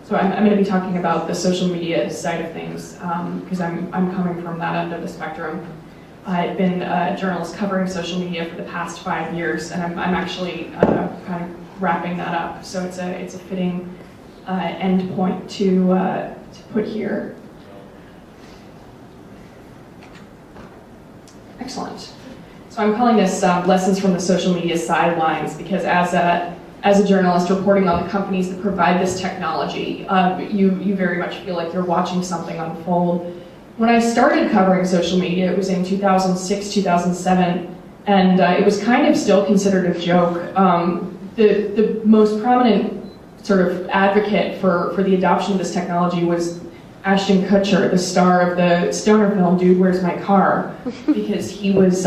So I'm going to be talking about the social media side of things because I'm coming from that end of the spectrum. I've been a journalist covering social media for the past 5 years, and I'm actually kind of wrapping that up. So it's a fitting end point to put here. Excellent. So I'm calling this Lessons from the Social Media Sidelines because as a journalist reporting on the companies that provide this technology, you very much feel like you're watching something unfold. When I started covering social media, it was in 2006, 2007, and it was kind of still considered a joke. The most prominent sort of advocate for the adoption of this technology was Ashton Kutcher, the star of the stoner film Dude, Where's My Car? Because he was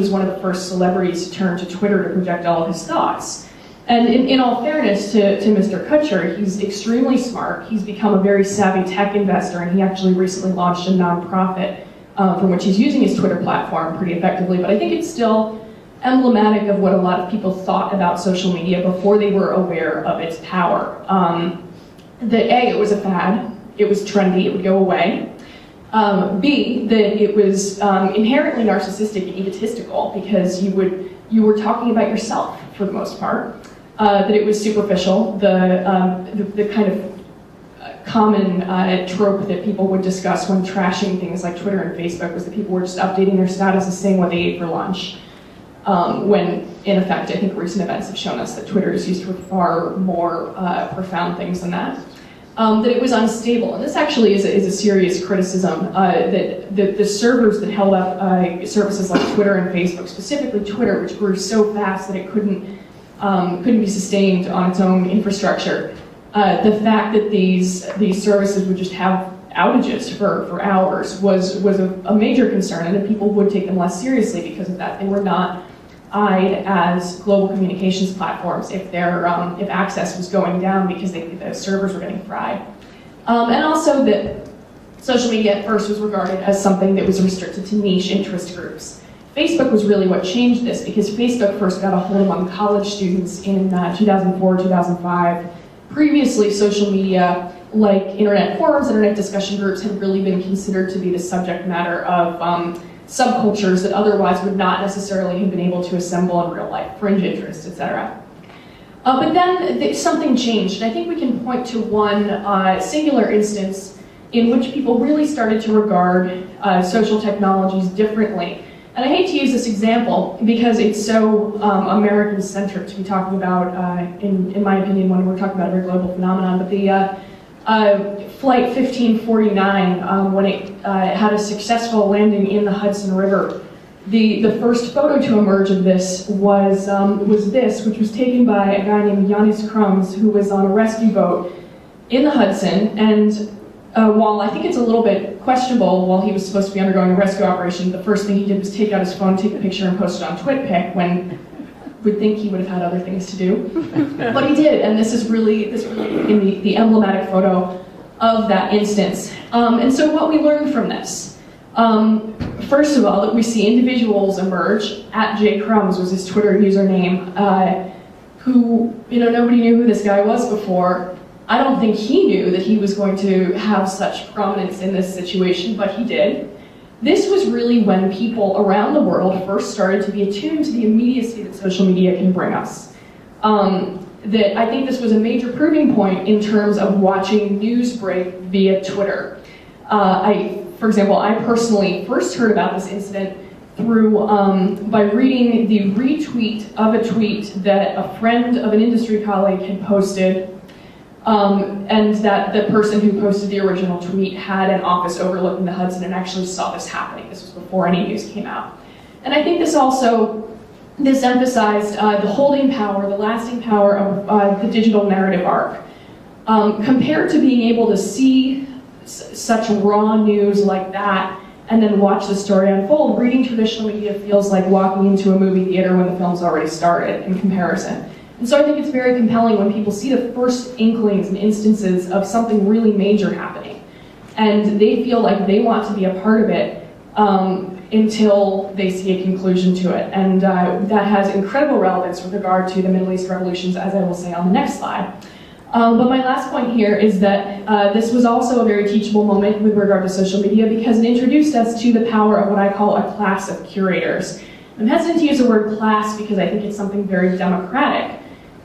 one of the first celebrities to turn to Twitter to project all of his thoughts. And in all fairness to Mr. Kutcher, he's extremely smart. He's become a very savvy tech investor, and he actually recently launched a nonprofit from which he's using his Twitter platform pretty effectively. But I think it's still emblematic of what a lot of people thought about social media before they were aware of its power. It was a fad. It was trendy, it would go away. B, that it was inherently narcissistic and egotistical because you were talking about yourself for the most part. That it was superficial, the kind of common trope that people would discuss when trashing things like Twitter and Facebook was that people were just updating their status and saying what they ate for lunch. When, in effect, I think recent events have shown us that Twitter is used for far more profound things than that. That it was unstable, and this actually is a serious criticism, that the servers that held up services like Twitter and Facebook, specifically Twitter, which grew so fast that it couldn't be sustained on its own infrastructure, the fact that these services would just have outages for hours was a major concern, and that people would take them less seriously because of that. They were not eyed as global communications platforms if access was going down because the servers were getting fried. And also that social media at first was regarded as something that was restricted to niche interest groups. Facebook was really what changed this because Facebook first got a hold among college students in 2004, 2005. Previously, social media, like internet forums, internet discussion groups, had really been considered to be the subject matter of subcultures that otherwise would not necessarily have been able to assemble in real life, fringe interests, etc. But then something changed, and I think we can point to one singular instance in which people really started to regard social technologies differently. And I hate to use this example because it's so American-centric to be talking about, in my opinion, when we're talking about a very global phenomenon, but the Flight 1549, when it had a successful landing in the Hudson River, the first photo to emerge of this was this, which was taken by a guy named Yannis Krums, who was on a rescue boat in the Hudson, and while I think it's a little bit questionable, while he was supposed to be undergoing a rescue operation, the first thing he did was take out his phone, take a picture, and post it on TwitPic, when would think he would have had other things to do. But he did, and this really became the emblematic photo of that instance. And so what we learned from this, first of all, that we see individuals emerge, @jcrumbs was his Twitter username, who, nobody knew who this guy was before. I don't think he knew that he was going to have such prominence in this situation, but he did. This was really when people around the world first started to be attuned to the immediacy that social media can bring us. That I think this was a major proving point in terms of watching news break via Twitter. For example, I personally first heard about this incident by reading the retweet of a tweet that a friend of an industry colleague had posted, and that the person who posted the original tweet had an office overlooking the Hudson and actually saw this happening. This was before any news came out. And I think this emphasized the holding power, the lasting power of the digital narrative arc. Compared to being able to see such raw news like that and then watch the story unfold, reading traditional media feels like walking into a movie theater when the film's already started in comparison. And so I think it's very compelling when people see the first inklings and instances of something really major happening. And they feel like they want to be a part of it until they see a conclusion to it. And that has incredible relevance with regard to the Middle East revolutions, as I will say on the next slide. But my last point here is that this was also a very teachable moment with regard to social media because it introduced us to the power of what I call a class of curators. I'm hesitant to use the word class because I think it's something very democratic,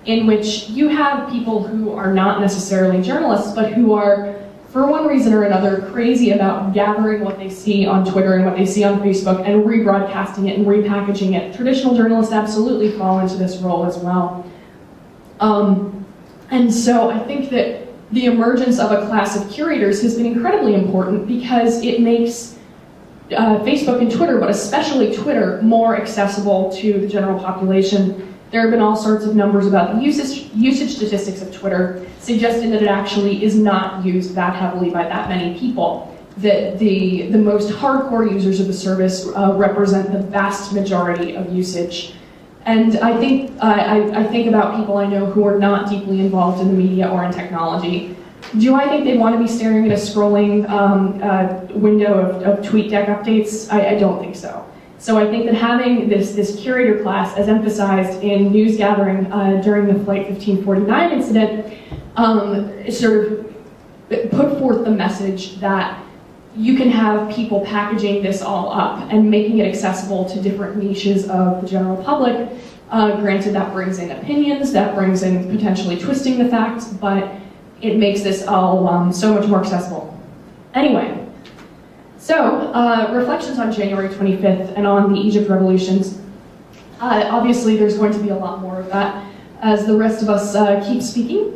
in which you have people who are not necessarily journalists, but who are, for one reason or another, crazy about gathering what they see on Twitter and what they see on Facebook and rebroadcasting it and repackaging it. Traditional journalists absolutely fall into this role as well. And so I think that the emergence of a class of curators has been incredibly important because it makes Facebook and Twitter, but especially Twitter, more accessible to the general population. There have been all sorts of numbers about the usage statistics of Twitter, suggesting that it actually is not used that heavily by that many people. That the most hardcore users of the service represent the vast majority of usage. And I think about people I know who are not deeply involved in the media or in technology. Do I think they'd want to be staring at a scrolling window of TweetDeck updates? I don't think so. So I think that having this curator class, as emphasized in news gathering during the Flight 1549 incident, sort of put forth the message that you can have people packaging this all up and making it accessible to different niches of the general public. Granted, that brings in opinions, that brings in potentially twisting the facts, but it makes this all so much more accessible. Anyway, so reflections on January 25th and on the Egypt revolutions. Obviously, there's going to be a lot more of that as the rest of us keep speaking.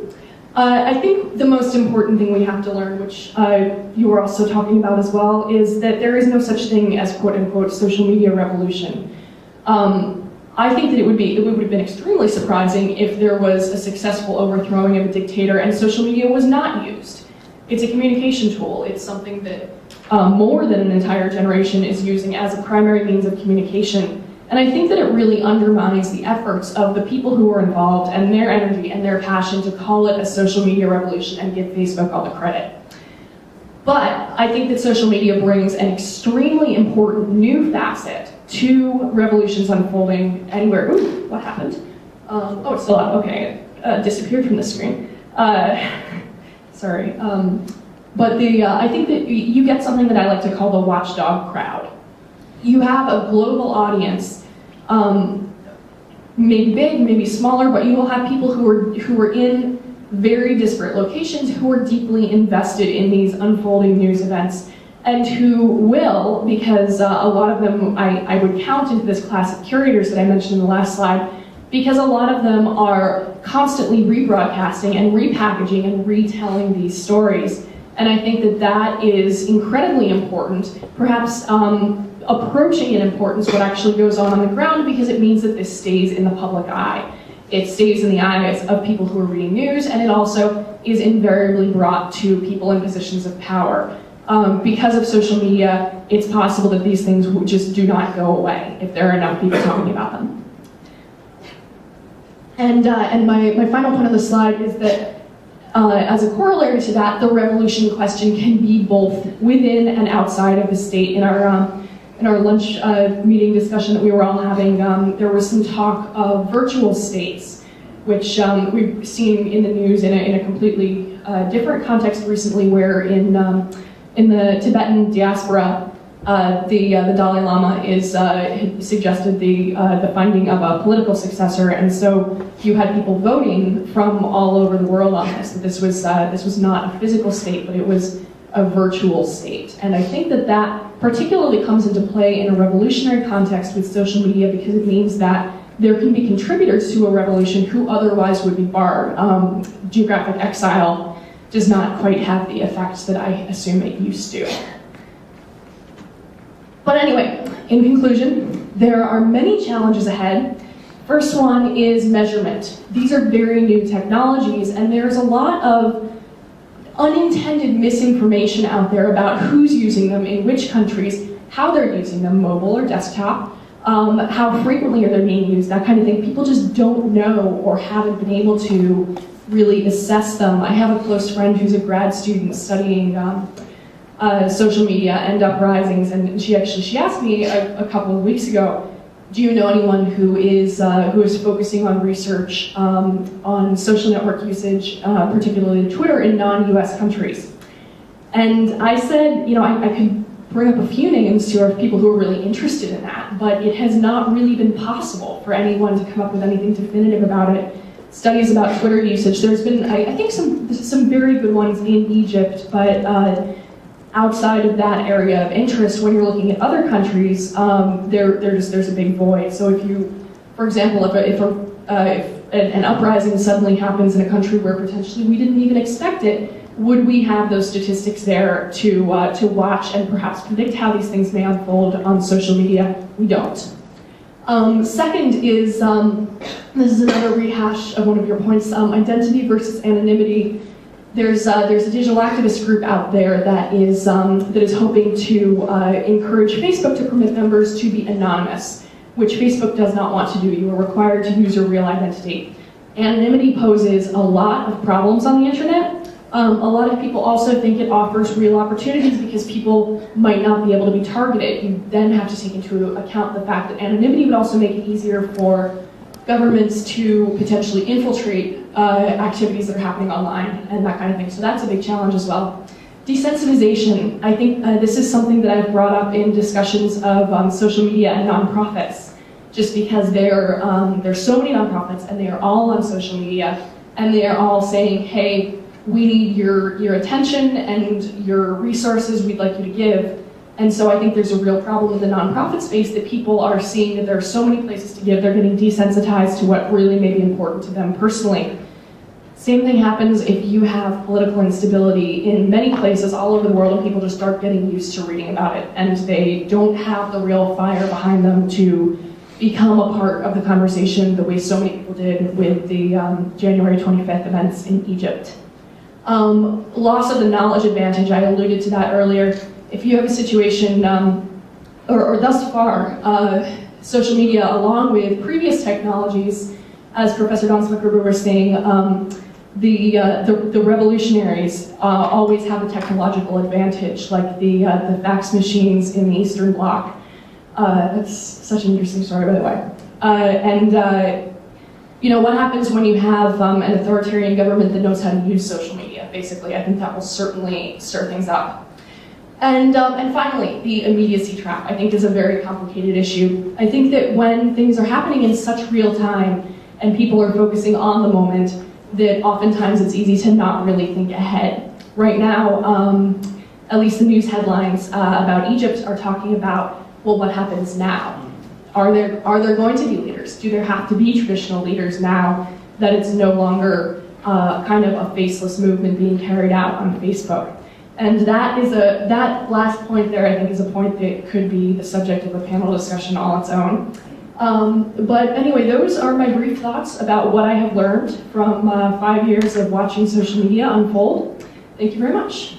I think the most important thing we have to learn, which you were also talking about as well, is that there is no such thing as quote-unquote social media revolution. I think that it would have been extremely surprising if there was a successful overthrowing of a dictator and social media was not used. It's a communication tool. It's something that more than an entire generation is using as a primary means of communication. And I think that it really undermines the efforts of the people who were involved and their energy and their passion to call it a social media revolution and give Facebook all the credit. But I think that social media brings an extremely important new facet to revolutions unfolding anywhere. Ooh, what happened? Oh, it's still up. Okay, it disappeared from the screen. Sorry. But I think that you get something that I like to call the Watchdog Crowd. You have a global audience, maybe big, maybe smaller, but you will have people who are in very disparate locations who are deeply invested in these unfolding news events and who will, because a lot of them I would count into this class of curators that I mentioned in the last slide, because a lot of them are constantly rebroadcasting and repackaging and retelling these stories. And I think that that is incredibly important, perhaps approaching in importance what actually goes on the ground, because it means that this stays in the public eye. It stays in the eyes of people who are reading news, and it also is invariably brought to people in positions of power. Because of social media, it's possible that these things just do not go away if there are enough people talking about them. And my final point on the slide is that as a corollary to that, the revolution question can be both within and outside of the state. In our lunch meeting discussion that we were all having, there was some talk of virtual states, which we've seen in the news in a completely different context recently, where in the Tibetan diaspora, the Dalai Lama had suggested the finding of a political successor, and so you had people voting from all over the world on this. This was not a physical state, but it was a virtual state. And I think that that particularly comes into play in a revolutionary context with social media, because it means that there can be contributors to a revolution who otherwise would be barred. Geographic exile does not quite have the effects that I assume it used to. But anyway, in conclusion, there are many challenges ahead. First one is measurement. These are very new technologies, and there's a lot of unintended misinformation out there about who's using them, in which countries, how they're using them, mobile or desktop, how frequently are they being used, that kind of thing. People just don't know or haven't been able to really assess them. I have a close friend who's a grad student studying social media and uprisings, and she asked me a couple of weeks ago, Do you know anyone who is focusing on research on social network usage, particularly Twitter, in non-US countries? And I said, I could bring up a few names here of people who are really interested in that, but it has not really been possible for anyone to come up with anything definitive about it. Studies about Twitter usage, there's been, I think, some very good ones in Egypt, but outside of that area of interest, when you're looking at other countries, there's a big void. So if you, for example, if an uprising suddenly happens in a country where potentially we didn't even expect it, would we have those statistics there to watch and perhaps predict how these things may unfold on social media? We don't. Second is, this is another rehash of one of your points, identity versus anonymity. There's a digital activist group out there that is hoping to encourage Facebook to permit members to be anonymous, which Facebook does not want to do. You are required to use your real identity. Anonymity poses a lot of problems on the internet. A lot of people also think it offers real opportunities because people might not be able to be targeted. You then have to take into account the fact that anonymity would also make it easier for governments to potentially infiltrate activities that are happening online and that kind of thing. So that's a big challenge as well. Desensitization. I think this is something that I've brought up in discussions of social media and nonprofits, just because there's so many nonprofits and they are all on social media and they are all saying, hey, we need your attention and your resources we'd like you to give. And so I think there's a real problem in the nonprofit space that people are seeing that there are so many places to give, they're getting desensitized to what really may be important to them personally. Same thing happens if you have political instability in many places all over the world and people just start getting used to reading about it and they don't have the real fire behind them to become a part of the conversation the way so many people did with the January 25th events in Egypt. Loss of the knowledge advantage, I alluded to that earlier. If you have a situation, or thus far, social media, along with previous technologies, as Professor Don Zuckerberg was saying, the revolutionaries always have a technological advantage, like the fax machines in the Eastern Bloc. That's such an interesting story, by the way. What happens when you have an authoritarian government that knows how to use social media, basically? I think that will certainly stir things up. And finally, the immediacy trap, I think, is a very complicated issue. I think that when things are happening in such real time and people are focusing on the moment, that oftentimes it's easy to not really think ahead. Right now, at least the news headlines about Egypt are talking about, well, what happens now? Are there going to be leaders? Do there have to be traditional leaders now that it's no longer kind of a faceless movement being carried out on Facebook? And that last point there, I think, is a point that could be the subject of a panel discussion all its own. But anyway, those are my brief thoughts about what I have learned from 5 years of watching social media unfold. Thank you very much.